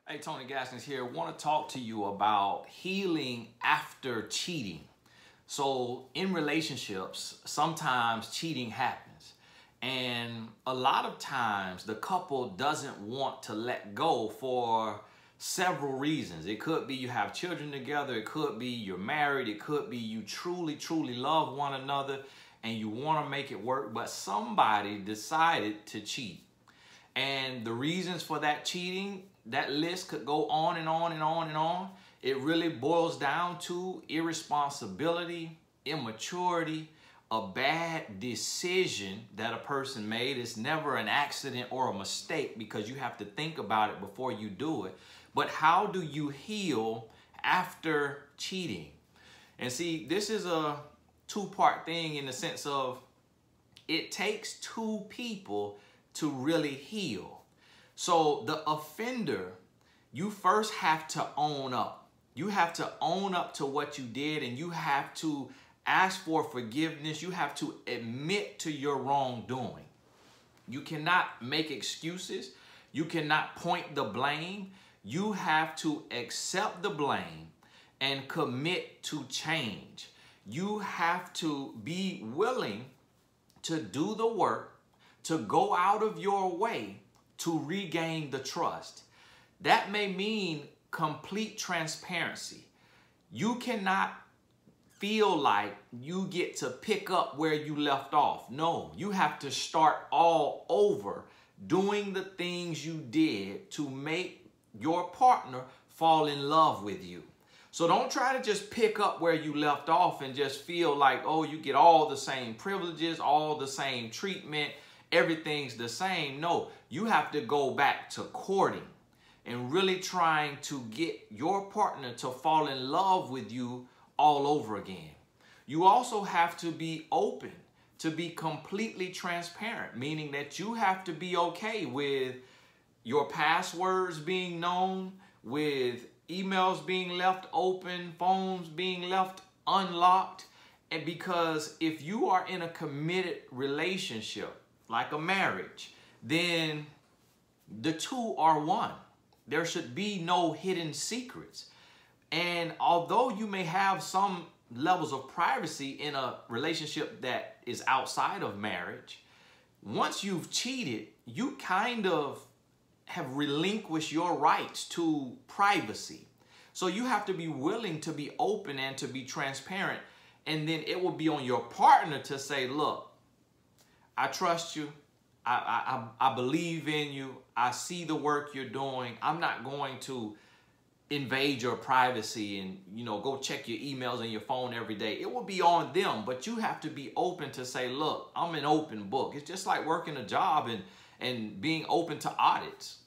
Hey, Tony Gaskins here. I want to talk to you about healing after cheating. So in relationships, sometimes cheating happens. And a lot of times the couple doesn't want to let go for several reasons. It could be you have children together. It could be you're married. It could be you truly, truly love one another and you want to make it work. But somebody decided to cheat. And the reasons for that cheating, that list could go on and on and on and on. It really boils down to irresponsibility, immaturity, a bad decision that a person made. It's never an accident or a mistake because you have to think about it before you do it. But how do you heal after cheating? And see, this is a two-part thing in the sense of it takes two people to really heal. So the offender, you first have to own up. You have to own up to what you did, and you have to ask for forgiveness. You have to admit to your wrongdoing. You cannot make excuses. You cannot point the blame. You have to accept the blame and commit to change. You have to be willing to do the work, to go out of your way to regain the trust. That may mean complete transparency. You cannot feel like you get to pick up where you left off. No, you have to start all over doing the things you did to make your partner fall in love with you. So don't try to just pick up where you left off and just feel like, oh, you get all the same privileges, all the same treatment, everything's the same. No, you have to go back to courting and really trying to get your partner to fall in love with you all over again. You also have to be open, to be completely transparent, meaning that you have to be okay with your passwords being known, with emails being left open, phones being left unlocked. And because if you are in a committed relationship, like a marriage, then the two are one. There should be no hidden secrets. And although you may have some levels of privacy in a relationship that is outside of marriage, once you've cheated, you kind of have relinquished your rights to privacy. So you have to be willing to be open and to be transparent. And then it will be on your partner to say, look, I trust you. I believe in you. I see the work you're doing. I'm not going to invade your privacy and, go check your emails and your phone every day. It will be on them, but you have to be open to say, look, I'm an open book. It's just like working a job and being open to audits,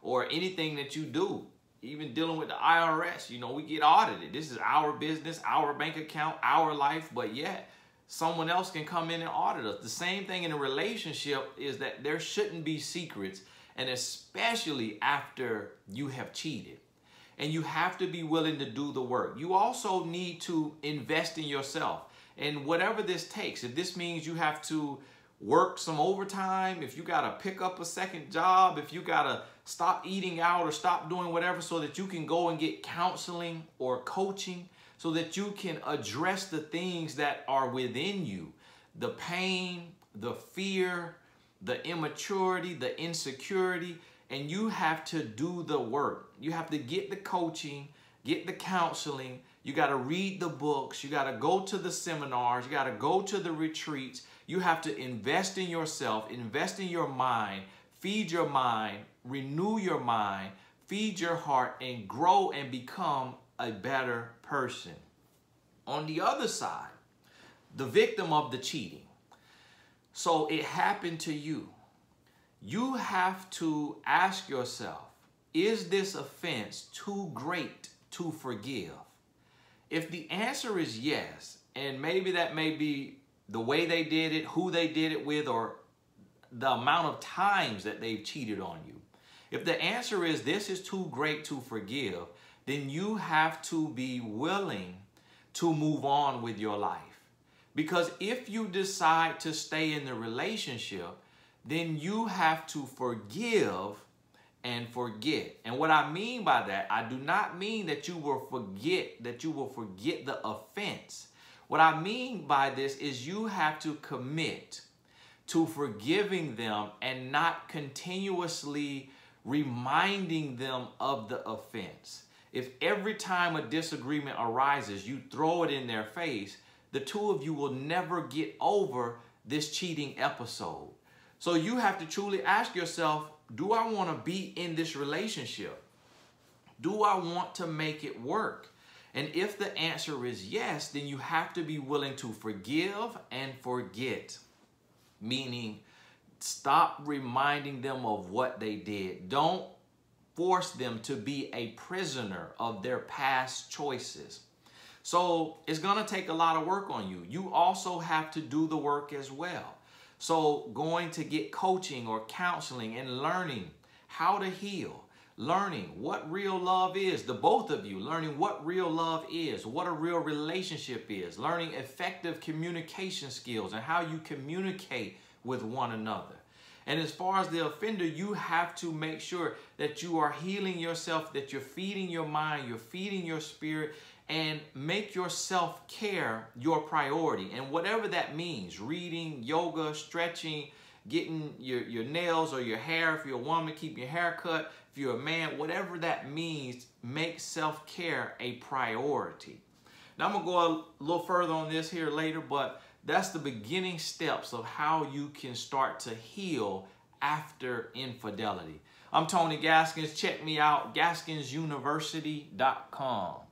or anything that you do. Even dealing with the IRS, we get audited. This is our business, our bank account, our life, but yet someone else can come in and audit us. The same thing in a relationship is that there shouldn't be secrets, and especially after you have cheated. And you have to be willing to do the work. You also need to invest in yourself. And whatever this takes, if this means you have to work some overtime, if you got to pick up a second job, if you got to stop eating out or stop doing whatever so that you can go and get counseling or coaching so that you can address the things that are within you, the pain, the fear, the immaturity, the insecurity, and you have to do the work. You have to get the coaching, get the counseling. You got to read the books. You got to go to the seminars. You got to go to the retreats. You have to invest in yourself, invest in your mind, feed your mind, renew your mind, feed your heart, and grow and become a better person. On the other side, the victim of the cheating. So it happened to you. You have to ask yourself, is this offense too great to forgive? If the answer is yes, and maybe that may be the way they did it, who they did it with, or the amount of times that they've cheated on you. If the answer is this is too great to forgive, then you have to be willing to move on with your life. Because if you decide to stay in the relationship, then you have to forgive and forget. And what I mean by that, I do not mean that you will forget the offense. What I mean by this is you have to commit to forgiving them and not continuously reminding them of the offense. If every time a disagreement arises, you throw it in their face, the two of you will never get over this cheating episode. So you have to truly ask yourself, do I want to be in this relationship? Do I want to make it work? And if the answer is yes, then you have to be willing to forgive and forget. Meaning, stop reminding them of what they did. Don't force them to be a prisoner of their past choices. So it's going to take a lot of work on you. You also have to do the work as well. So going to get coaching or counseling and learning how to heal, learning what real love is, the both of you, learning what real love is, what a real relationship is, learning effective communication skills and how you communicate with one another. And as far as the offender, you have to make sure that you are healing yourself, that you're feeding your mind, you're feeding your spirit, and make your self-care your priority. And whatever that means, reading, yoga, stretching, getting your nails or your hair, if you're a woman, keep your hair cut, if you're a man, whatever that means, make self-care a priority. Now I'm gonna go a little further on this here later, but that's the beginning steps of how you can start to heal after infidelity. I'm Tony Gaskins. Check me out, GaskinsUniversity.com.